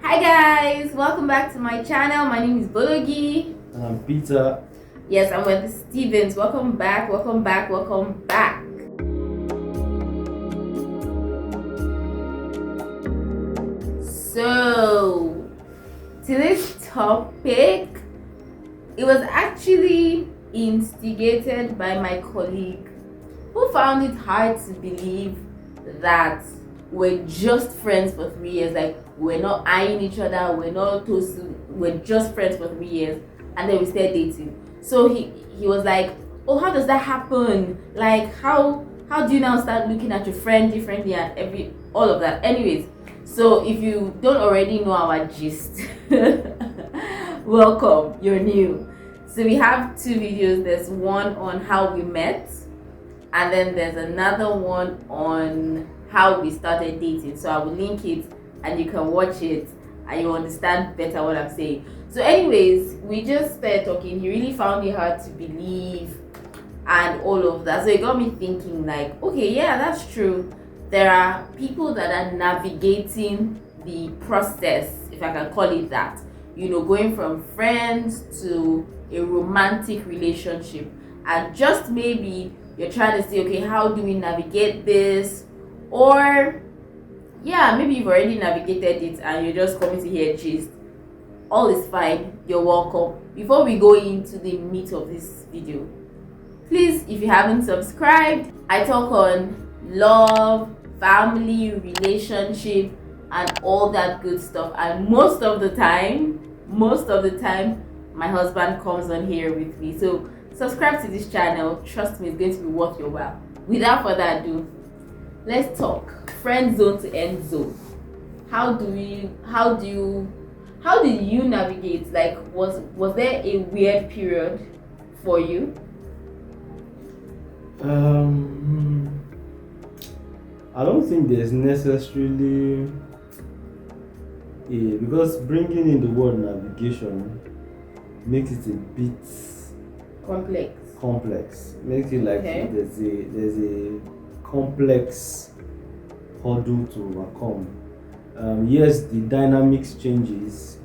Hi guys, welcome back to my channel. My name is Bologi. And I'm Peter. Yes, I'm with Stevens. Welcome back, welcome back, welcome back. So, today's topic, it was actually instigated by my colleague who found it hard to believe that we're just friends for 3 years. Like, we're not eyeing each other, we're not toasting, we're just friends for 3 years, and then we start dating. So he was like, oh, how does that happen? Like, how do you now start looking at your friend differently and all of that? Anyways, so if you don't already know our gist, welcome, you're new. So we have 2 videos. There's one on how we met, and then there's another one on how we started dating. So I will link it and you can watch it and you understand better what I'm saying. So anyways, we just started talking. He really found it hard to believe and all of that. So it got me thinking, like, okay, yeah, that's true. There are people that are navigating the process, if I can call it that, going from friends to a romantic relationship. And just maybe you're trying to say, okay, how do we navigate this? Or yeah, maybe you've already navigated it and you're just coming to hear gist. All is fine, you're welcome. Before we go into the meat of this video, please, if you haven't subscribed, I talk on love, family, relationship, and all that good stuff. And most of the time, my husband comes on here with me. So subscribe to this channel. Trust me, it's going to be worth your while. Without further ado, let's talk friend zone to end zone. How did you navigate? Like, was there a weird period for you? I don't think there's necessarily because bringing in the word navigation makes it a bit complex. Makes it like there's a complex hurdle to overcome. Yes, the dynamics changes,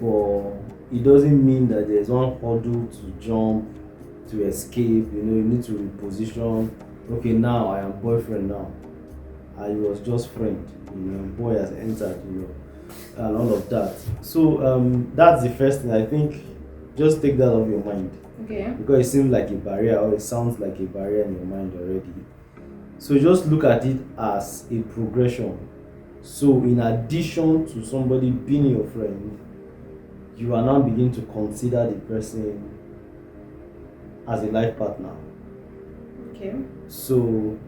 but it doesn't mean that there's one hurdle to jump to escape. You need to reposition. Okay, now I am boyfriend now. I was just friend. Boy has entered. And all of that. So that's the first thing. I think just take that off your mind. Okay. Because it seems like a barrier, or it sounds like a barrier in your mind already. So just look at it as a progression. So in addition to somebody being your friend, you are now beginning to consider the person as a life partner. Okay. So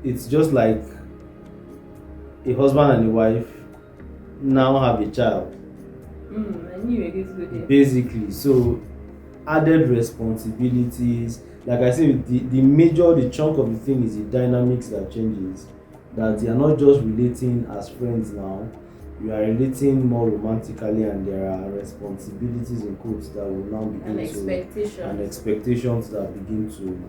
it's just like a husband and a wife now have a child. I knew you were going to go there. Basically, so added responsibilities. Like I said, the chunk of the thing is the dynamics that changes. That you are not just relating as friends now, you are relating more romantically, and there are responsibilities in quotes that will now begin and expectations that begin to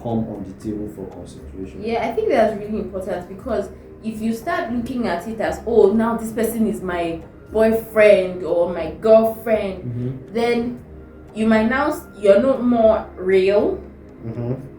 come on the table for consideration. Yeah, I think that's really important, because if you start looking at it as, oh, now this person is my boyfriend or my girlfriend, then you're not more real.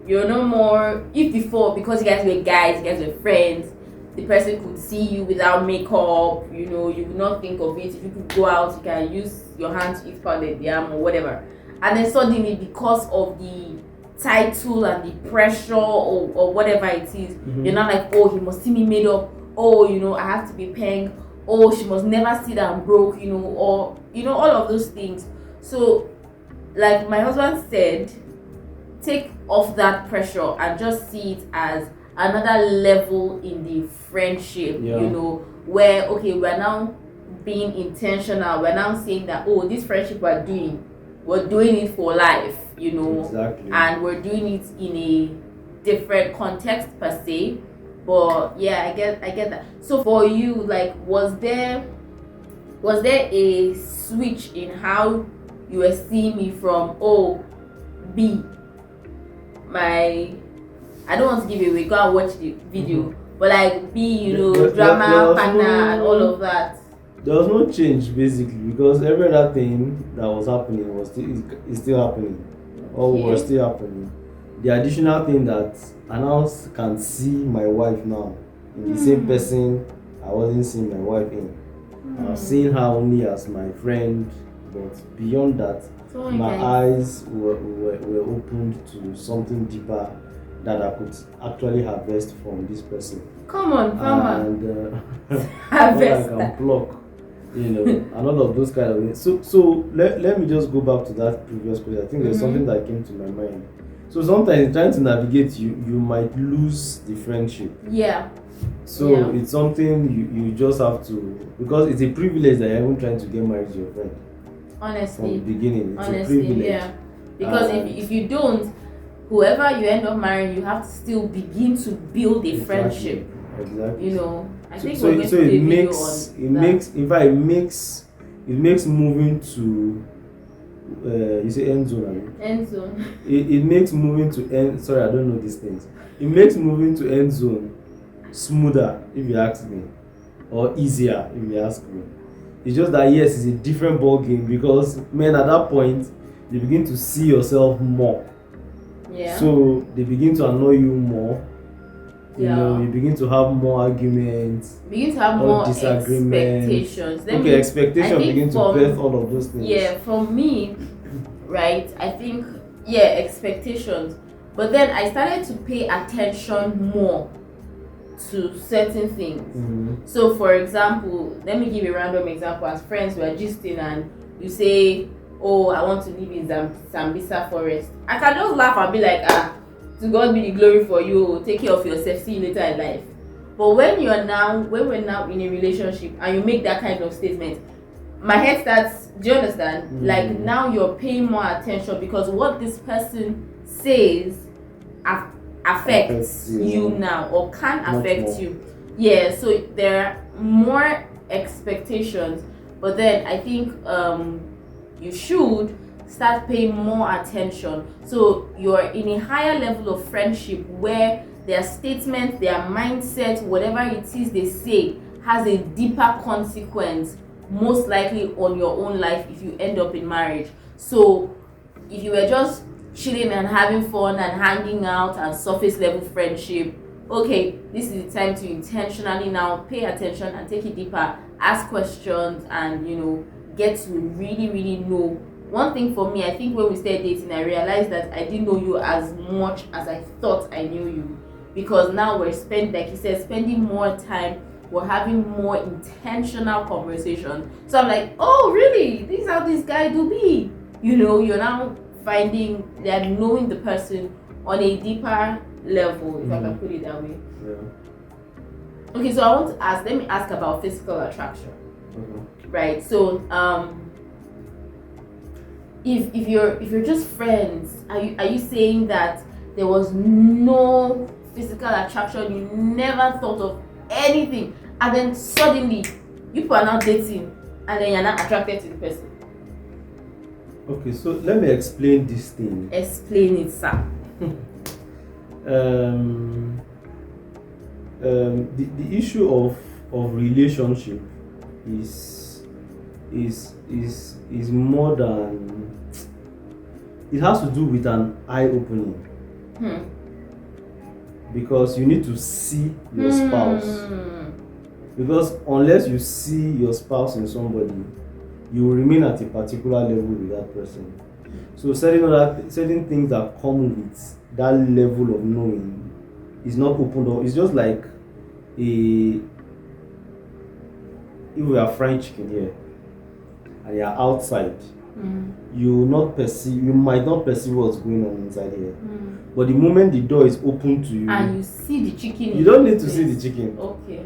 You're no more. If before, because you guys were guys, you guys were friends, the person could see you without makeup, you would not think of it. If you could go out, you can use your hands to eat pounded yam or whatever. And then suddenly, because of the title and the pressure or whatever it is, you're not like, oh, he must see me made up. Oh, I have to be paying. Oh, she must never see that I'm broke, or all of those things. So, like my husband said, take off that pressure and just see it as another level in the friendship. Where, okay, we're now being intentional. We're now saying that, oh, this friendship we're doing it for life. Exactly. And we're doing it in a different context per se. But yeah, I get that. So for you, like, was there a switch in how you were seeing me from, oh, B, my, I don't want to give away, go and watch the video, but like be, drama partner and all of that? there was no change basically, because every other thing that was happening is still happening, or was still happening. The additional thing that I now can see my wife now in the same person I wasn't seeing my wife in. I was seeing her only as my friend, but beyond that, my eyes were opened to something deeper that I could actually harvest from this person. Come on, farmer. And harvest. I can pluck, and all of those kind of things. So let me just go back to that previous question. I think there's something that came to my mind. So sometimes trying to navigate, you might lose the friendship. Yeah. So it's something you just have to, because it's a privilege that you're even trying to get married to your friend. Honestly. From the beginning, it's a privilege. Yeah. Because if you don't, whoever you end up marrying, you have to still begin to build a friendship. Exactly. I think so it makes moving to you say end zone. End zone. It makes moving to end. Sorry, I don't know these things. It makes moving to end zone smoother, if you ask me, or easier, if you ask me. It's just that yes, it's a different ball game, because men at that point they begin to see yourself more. Yeah. So they begin to annoy you more. Yeah. You begin to have more arguments. Begin to have more disagreements. Expectations. Expectations begin to birth all of those things. Yeah, for me, right, I think, expectations. But then I started to pay attention more to certain things. So for example, let me give a random example. As friends, we are gisting and you say, oh, I want to live in Sambisa forest. I can just laugh and be like, to God be the glory for you, take care of yourself, see you later in life. But when we're now in a relationship and you make that kind of statement, my head starts, do you understand? Like now you're paying more attention, because what this person says affects you now, or can affect you. Yeah, so there are more expectations, but then I think you should start paying more attention. So you're in a higher level of friendship where their statements, their mindset, whatever it is they say has a deeper consequence, most likely on your own life if you end up in marriage. So if you were just chilling and having fun and hanging out and surface level friendship, okay, this is the time to intentionally now pay attention and take it deeper, ask questions, and get to really, really know. One thing for me, I think when we started dating, I realized that I didn't know you as much as I thought I knew you, because now we're spending more time, we're having more intentional conversations. So I'm like, oh really, this is how this guy do be. You're now finding that knowing the person on a deeper level, if I can put it that way. Yeah. Okay, so let me ask about physical attraction. Right. So if you're just friends, are you saying that there was no physical attraction, you never thought of anything, and then suddenly you people are now dating and then you're not attracted to the person? Okay, so let me explain this thing. Explain it, sir. The issue of relationship is more than, it has to do with an eye opening. Because you need to see your spouse. Because unless you see your spouse in somebody, you will remain at a particular level with that person. So certain things that come with that level of knowing is not opened up. It's just like if we are frying chicken here and you are outside, you might not perceive what's going on inside here. But the moment the door is open to you and you see the chicken, you don't need to see the chicken. Okay,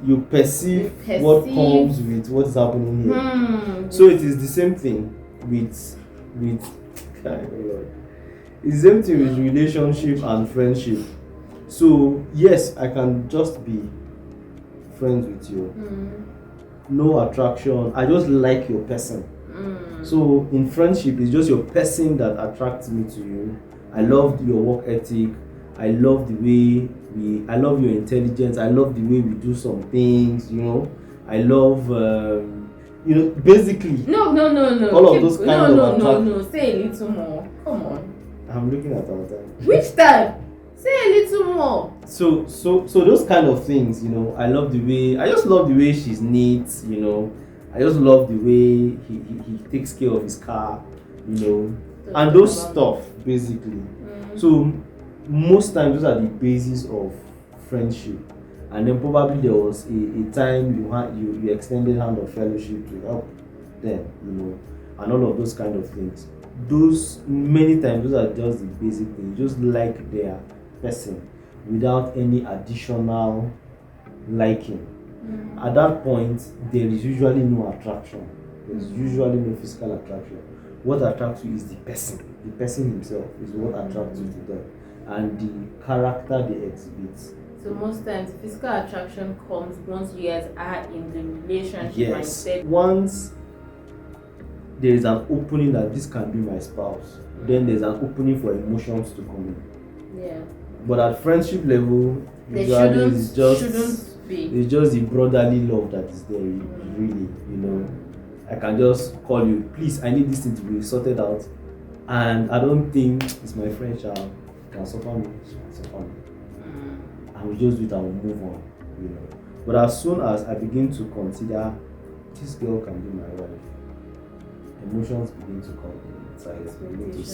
you perceive what comes with what's happening here. So it is the same thing with it's the same thing with relationship and friendship. So yes, I can just be friends with you. No attraction. I just like your person. So in friendship, it's just your person that attracts me to you. I love your work ethic. I love the way I love your intelligence. I love the way we do some things, I love, basically. No. All of those kind of No. Say a little more. Come on. I'm looking at our time. Which time? Say a little more. So those kind of things, I just love the way she's neat, I just love the way he takes care of his car, and those stuff basically. So most times those are the basis of friendship. And then probably there was a time you extended hand of fellowship to help them, and all of those kind of things. Those many times those are just the basic things. Just like their person without any additional liking. At that point, there is usually no attraction. There's usually no physical attraction. What attracts you is the person. The person himself is what attracts you to them, and the character they exhibit. So most times physical attraction comes once you guys are in the relationship. Yes. Once there is an opening that this can be my spouse, then there's an opening for emotions to come in. Yeah. But at friendship level, usually it's just the brotherly love that is there, really. I can just call you, please, I need this thing to be sorted out, and I don't think it's my friend child can suffer me, she can suffer me. And we just do it and we move on, But as soon as I begin to consider this girl can be my wife, emotions begin to come inside. Begin to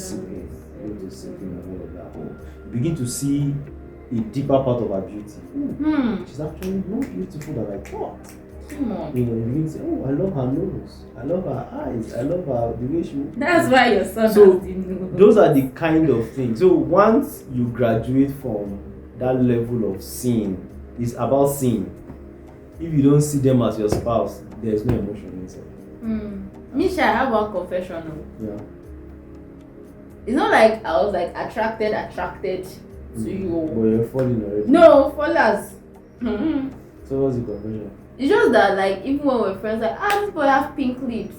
sink in and all of that. You begin to see a deeper part of her beauty. She's actually more beautiful than I thought. Come on. You begin to say, I love her nose, I love her eyes, I love her the way she. That's why your son so has the nose. Those are the kind of things. So once you graduate from that level of seeing, it's about seeing. If you don't see them as your spouse, there's no emotion inside. Misha, I have one confession. Yeah. It's not like I was like attracted to you. But you're falling already. No, fallers. So what's the confession? It's just that like even when we're friends, like this boy have pink lips.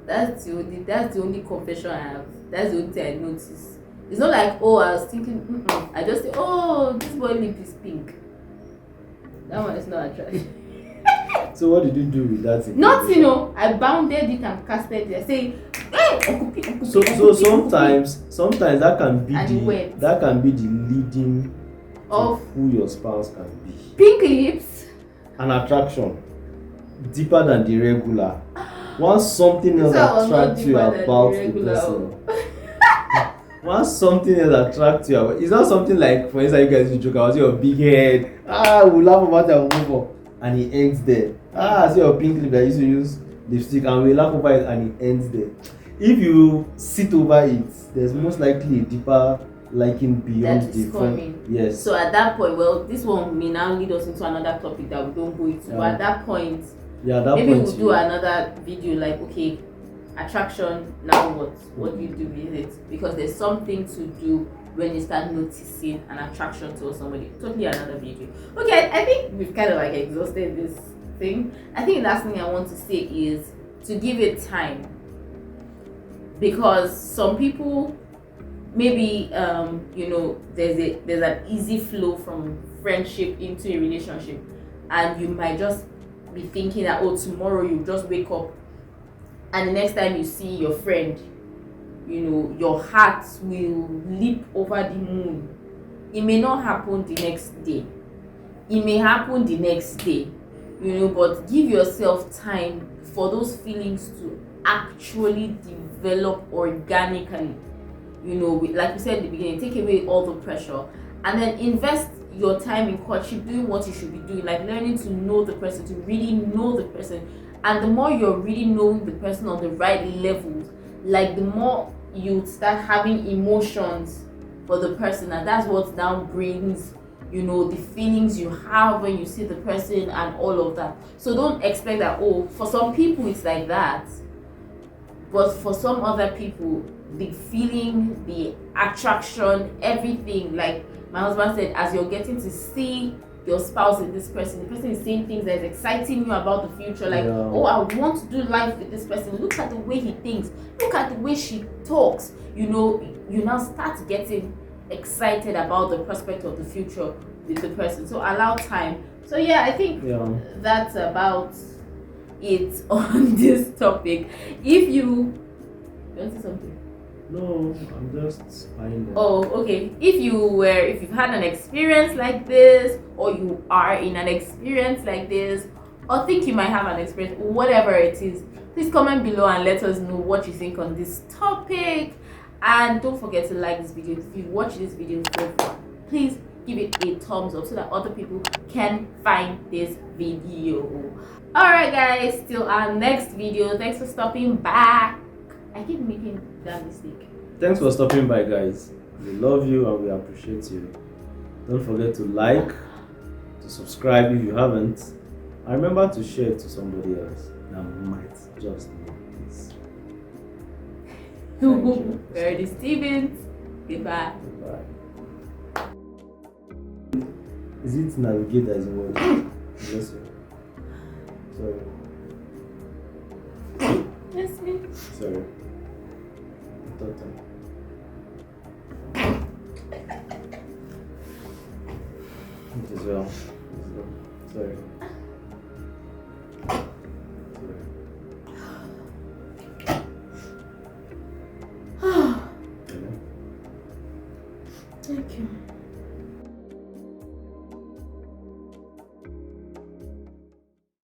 That's the only confession I have. That's the only thing I noticed. It's not like I was thinking. I just say this boy lip is pink. That one is not attractive. So what did you do with that thing? Nothing, I bounded it and casted it. I say, hey, so sometimes that can be the leading of who your spouse can be. Pink lips. An attraction deeper than the regular. Once something else attracts you about the person. Once something else attracts you about, it's not something like, for instance, you guys you joke about your big head. We'll laugh about it and move on. And it ends there. See your pink lip that used to use lipstick, and we laugh over it and it ends there. If you sit over it, there's most likely a deeper liking beyond the friend. Yes. So at that point, this one may now lead us into another topic that we don't go into. But at that point, maybe we'll do another video like, okay, attraction, now what do you do with it? Because there's something to do when you start noticing an attraction towards somebody. Totally another video. Okay, I think we've kind of like exhausted this thing. I think the last thing I want to say is to give it time, because some people maybe there's an easy flow from friendship into a relationship, and you might just be thinking that tomorrow you just wake up and the next time you see your friend, your heart will leap over the moon. It may not happen the next day. It may happen the next day, but give yourself time for those feelings to actually develop organically. Like we said at the beginning, take away all the pressure and then invest your time in courtship, doing what you should be doing, like learning to know the person, to really know the person. And the more you're really knowing the person on the right levels, like the more you start having emotions for the person, and that's what now brings the feelings you have when you see the person and all of that. So don't expect that for some people it's like that, but for some other people the feeling, the attraction, everything, like my husband said, as you're getting to see your spouse in this person, the person is saying things that is exciting you about the future, like I want to do life with this person, look at the way he thinks, look at the way she talks, you now start getting excited about the prospect of the future with the person. So allow time So yeah, I think that's about it on this topic. If you want to say something. No, I'm just fine. Oh, okay. If you've had an experience like this, or you are in an experience like this, or think you might have an experience, whatever it is, please comment below and let us know what you think on this topic. And don't forget to like this video. If you watch this video so far, please give it a thumbs up so that other people can find this video. Alright guys, till our next video. Thanks for stopping by. I keep making that mistake. Thanks for stopping by, guys. We love you and we appreciate you. Don't forget to like, to subscribe if you haven't, and remember to share it to somebody else that might just need this. Verdi Stevens. Goodbye. Goodbye. Is it navigate that is a word? Yes, sir. Sorry. Yes, me. Sorry. Third time. As well. Sorry. Thank you.